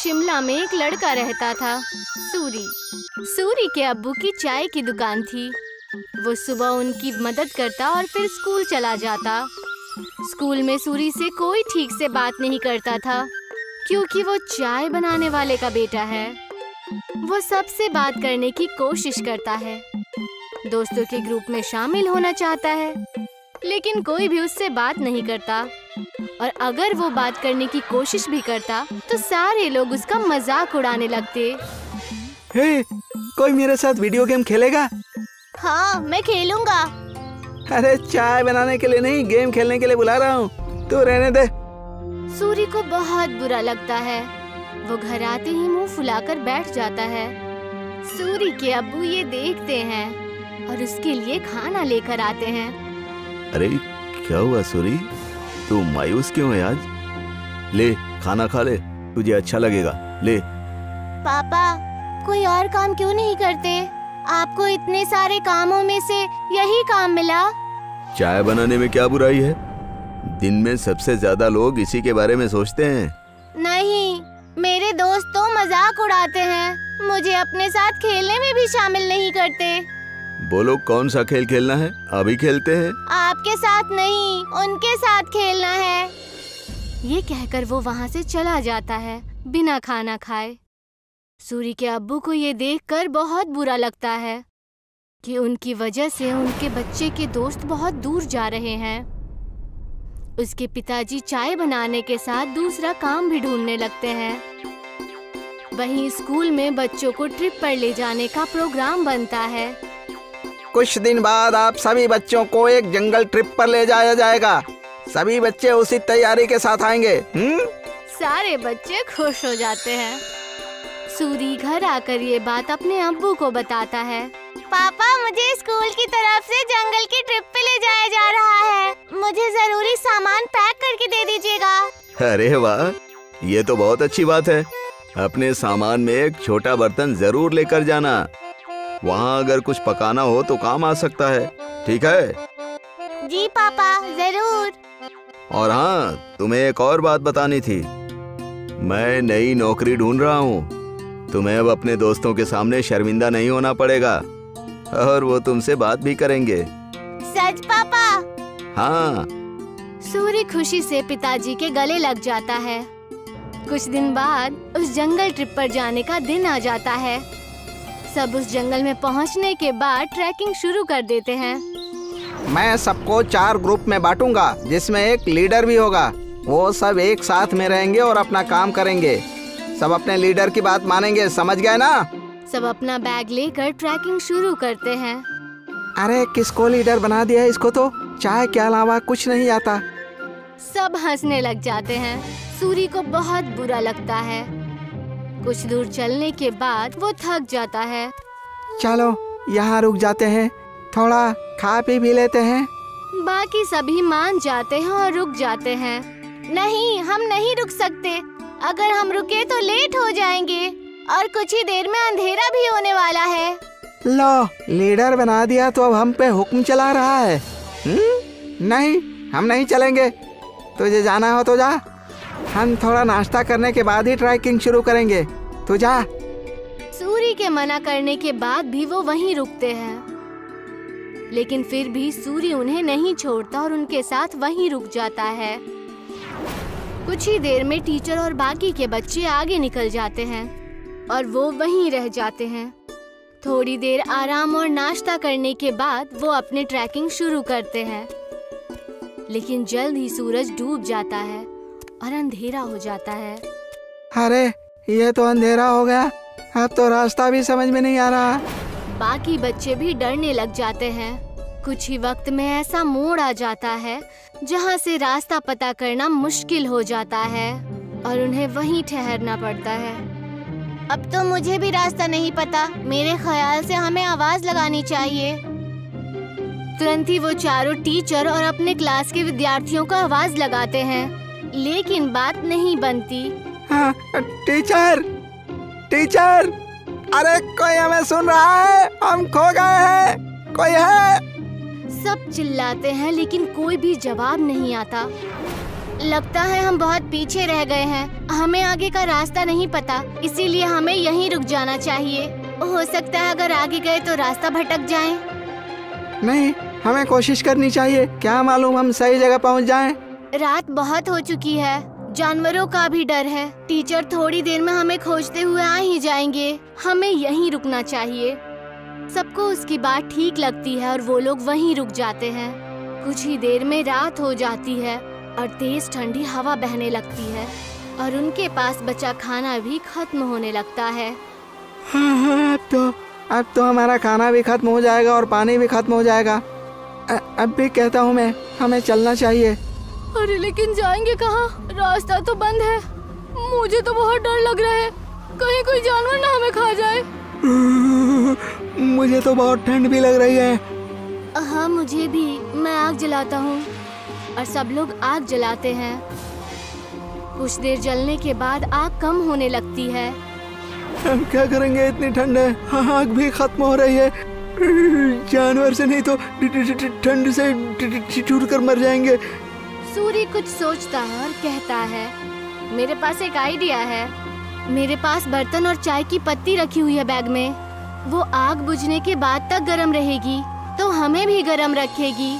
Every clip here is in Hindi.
शिमला में एक लड़का रहता था, सूरी। सूरी के अब्बू की चाय की दुकान थी। वो सुबह उनकी मदद करता और फिर स्कूल चला जाता। स्कूल में सूरी से कोई ठीक से बात नहीं करता था, क्योंकि वो चाय बनाने वाले का बेटा है। वो सबसे बात करने की कोशिश करता है, दोस्तों के ग्रुप में शामिल होना चाहता है, लेकिन कोई भी उससे बात नहीं करता। और अगर वो बात करने की कोशिश भी करता तो सारे लोग उसका मजाक उड़ाने लगते। हे, कोई मेरे साथ वीडियो गेम खेलेगा? हाँ, मैं खेलूंगा। अरे चाय बनाने के लिए नहीं, गेम खेलने के लिए बुला रहा हूँ, तू रहने दे। सूरी को बहुत बुरा लगता है। वो घर आते ही मुंह फुलाकर बैठ जाता है। सूरी के अब्बू ये देखते हैं और उसके लिए खाना लेकर आते हैं। अरे क्या हुआ सूरी, तू मायूस क्यों है आज? ले खाना खा ले, तुझे अच्छा लगेगा। ले। पापा, कोई और काम क्यों नहीं करते? आपको इतने सारे कामों में से यही काम मिला। चाय बनाने में क्या बुराई है? दिन में सबसे ज्यादा लोग इसी के बारे में सोचते हैं। नहीं, मेरे दोस्त तो मजाक उड़ाते हैं, मुझे अपने साथ खेलने में भी शामिल नहीं करते। बोलो कौन सा खेल खेलना है, अभी खेलते हैं। आपके साथ नहीं, उनके साथ खेलना है। ये कहकर वो वहाँ से चला जाता है बिना खाना खाए। सूरी के अब्बू को ये देखकर बहुत बुरा लगता है कि उनकी वजह से उनके बच्चे के दोस्त बहुत दूर जा रहे हैं। उसके पिताजी चाय बनाने के साथ दूसरा काम भी ढूंढने लगते हैं। वहीं स्कूल में बच्चों को ट्रिप पर ले जाने का प्रोग्राम बनता है। कुछ दिन बाद आप सभी बच्चों को एक जंगल ट्रिप पर ले जाया जाएगा। सभी बच्चे उसी तैयारी के साथ आएंगे। सारे बच्चे खुश हो जाते हैं। सूरी घर आकर ये बात अपने अब्बू को बताता है। पापा, मुझे स्कूल की तरफ से जंगल की ट्रिप पे ले जाया जा रहा है। मुझे जरूरी सामान पैक करके दे दीजिएगा। अरे वाह, ये तो बहुत अच्छी बात है। अपने सामान में एक छोटा बर्तन जरूर लेकर जाना। वहाँ अगर कुछ पकाना हो तो काम आ सकता है। ठीक है? जी पापा, जरूर। और हाँ, तुम्हें एक और बात बतानी थी। मैं नई नौकरी ढूंढ रहा हूँ। तुम्हें अब अपने दोस्तों के सामने शर्मिंदा नहीं होना पड़ेगा और वो तुमसे बात भी करेंगे। सच पापा? हाँ। सूरी खुशी से पिताजी के गले लग जाता है। कुछ दिन बाद उस जंगल ट्रिप पर जाने का दिन आ जाता है। सब उस जंगल में पहुंचने के बाद ट्रैकिंग शुरू कर देते हैं। मैं सबको 4 ग्रुप में बांटूंगा, जिसमें एक लीडर भी होगा। वो सब एक साथ में रहेंगे और अपना काम करेंगे। सब अपने लीडर की बात मानेंगे, समझ गए ना? सब अपना बैग लेकर ट्रैकिंग शुरू करते हैं। अरे किसको लीडर बना दिया है? इसको तो चाय के अलावा कुछ नहीं आता। सब हंसने लग जाते हैं। सूरी को बहुत बुरा लगता है। कुछ दूर चलने के बाद वो थक जाता है। चलो यहाँ रुक जाते हैं, थोड़ा खा पी भी लेते हैं। बाकी सभी मान जाते हैं और रुक जाते हैं। नहीं, हम नहीं रुक सकते। अगर हम रुके तो लेट हो जाएंगे और कुछ ही देर में अंधेरा भी होने वाला है। लो, लीडर बना दिया तो अब हम पे हुक्म चला रहा है। नहीं, हम नहीं चलेंगे। तुझे जाना हो तो जा। हम थोड़ा नाश्ता करने के बाद ही ट्रैकिंग शुरू करेंगे। तू जा। सूरी के मना करने के बाद भी वो वहीं रुकते हैं, लेकिन फिर भी सूरी उन्हें नहीं छोड़ता और उनके साथ वहीं रुक जाता है। कुछ ही देर में टीचर और बाकी के बच्चे आगे निकल जाते हैं और वो वहीं रह जाते हैं। थोड़ी देर आराम और नाश्ता करने के बाद वो अपने ट्रैकिंग शुरू करते हैं, लेकिन जल्द ही सूरज डूब जाता है और अंधेरा हो जाता है। अरे ये तो अंधेरा हो गया, अब तो रास्ता भी समझ में नहीं आ रहा। बाकी बच्चे भी डरने लग जाते हैं। कुछ ही वक्त में ऐसा मोड़ आ जाता है जहाँ से रास्ता पता करना मुश्किल हो जाता है और उन्हें वहीं ठहरना पड़ता है। अब तो मुझे भी रास्ता नहीं पता। मेरे ख्याल से हमें आवाज लगानी चाहिए। तुरंत ही वो चारों टीचर और अपने क्लास के विद्यार्थियों को आवाज लगाते हैं, लेकिन बात नहीं बनती। हाँ, टीचर, टीचर, अरे कोई हमें सुन रहा है? हम खो गए हैं, कोई है? सब चिल्लाते हैं लेकिन कोई भी जवाब नहीं आता। लगता है हम बहुत पीछे रह गए हैं। हमें आगे का रास्ता नहीं पता, इसीलिए हमें यहीं रुक जाना चाहिए। हो सकता है अगर आगे गए तो रास्ता भटक जाएं। नहीं, हमें कोशिश करनी चाहिए। क्या मालूम हम सही जगह पहुंच जाएं। रात बहुत हो चुकी है, जानवरों का भी डर है। टीचर थोड़ी देर में हमें खोजते हुए आ ही जाएंगे। हमें यहीं रुकना चाहिए। सबको उसकी बात ठीक लगती है और वो लोग वहीं रुक जाते हैं। कुछ ही देर में रात हो जाती है और तेज ठंडी हवा बहने लगती है और उनके पास बचा खाना भी खत्म होने लगता है। हाँ, अब तो हमारा खाना भी खत्म हो जाएगा और पानी भी खत्म हो जाएगा। अब भी कहता हूँ मैं, हमें चलना चाहिए। अरे लेकिन जाएंगे कहाँ? रास्ता तो बंद है। मुझे तो बहुत डर लग रहा है, कहीं कोई जानवर ना हमें खा जाए। मुझे तो बहुत ठंड भी लग रही है। हाँ मुझे भी। मैं आग जलाता हूँ और सब लोग आग जलाते हैं। कुछ देर जलने के बाद आग कम होने लगती है। हम क्या करेंगे, इतनी ठंड है, आग भी खत्म हो रही है। जानवर से नहीं तो ठंड से छूट कर मर जाएंगे। सूरी कुछ सोचता है और कहता है, मेरे पास एक आइडिया है। मेरे पास बर्तन और चाय की पत्ती रखी हुई है बैग में। वो आग बुझने के बाद तक गर्म रहेगी तो हमें भी गर्म रखेगी।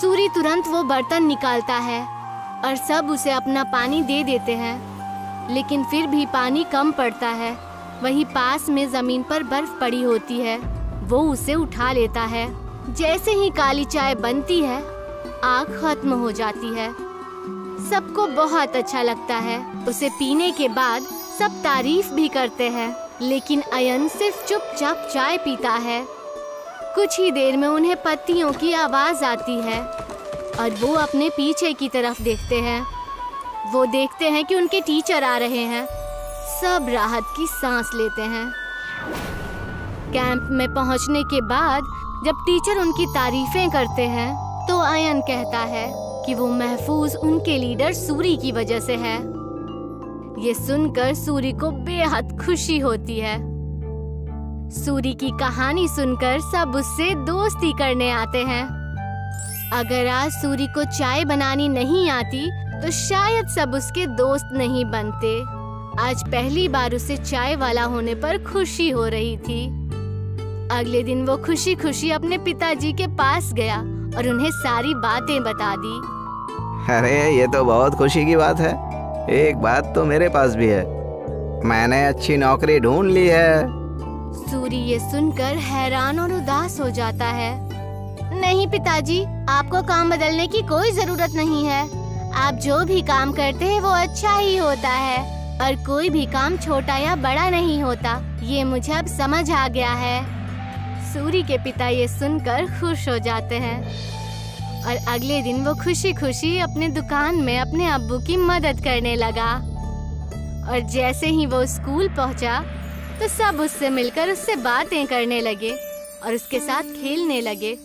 सूरी तुरंत वो बर्तन निकालता है और सब उसे अपना पानी दे देते हैं, लेकिन फिर भी पानी कम पड़ता है। वहीं पास में जमीन पर बर्फ पड़ी होती है। वो उसे उठा लेता है। जैसे ही काली चाय बनती है, आग खत्म हो जाती है। सबको बहुत अच्छा लगता है। उसे पीने के बाद सब तारीफ भी करते हैं, लेकिन अयन सिर्फ चुपचाप चाय पीता है। कुछ ही देर में उन्हें पत्तियों की आवाज आती है और वो अपने पीछे की तरफ देखते हैं। वो देखते हैं कि उनके टीचर आ रहे हैं। सब राहत की सांस लेते हैं। कैंप में पहुंचने के बाद जब टीचर उनकी तारीफें करते हैं तो अयन कहता है कि वो महफूज उनके लीडर सूरी की वजह से है। ये सुनकर सूरी को बेहद खुशी होती है। सूरी की कहानी सुनकर सब उससे दोस्ती करने आते हैं। अगर आज सूरी को चाय बनानी नहीं आती तो शायद सब उसके दोस्त नहीं बनते। आज पहली बार उसे चाय वाला होने पर खुशी हो रही थी। अगले दिन वो खुशी खुशी अपने पिताजी के पास गया और उन्हें सारी बातें बता दी। अरे ये तो बहुत खुशी की बात है। एक बात तो मेरे पास भी है, मैंने अच्छी नौकरी ढूंढ ली है। सूरी ये सुनकर हैरान और उदास हो जाता है। नहीं पिताजी, आपको काम बदलने की कोई जरूरत नहीं है। आप जो भी काम करते हैं वो अच्छा ही होता है और कोई भी काम छोटा या बड़ा नहीं होता। ये मुझे अब समझ आ गया है। सूरी के पिता ये सुनकर खुश हो जाते हैं और अगले दिन वो खुशी खुशी अपने दुकान में अपने अब्बू की मदद करने लगा। और जैसे ही वो स्कूल पहुंचा तो सब उससे मिलकर उससे बातें करने लगे और उसके साथ खेलने लगे।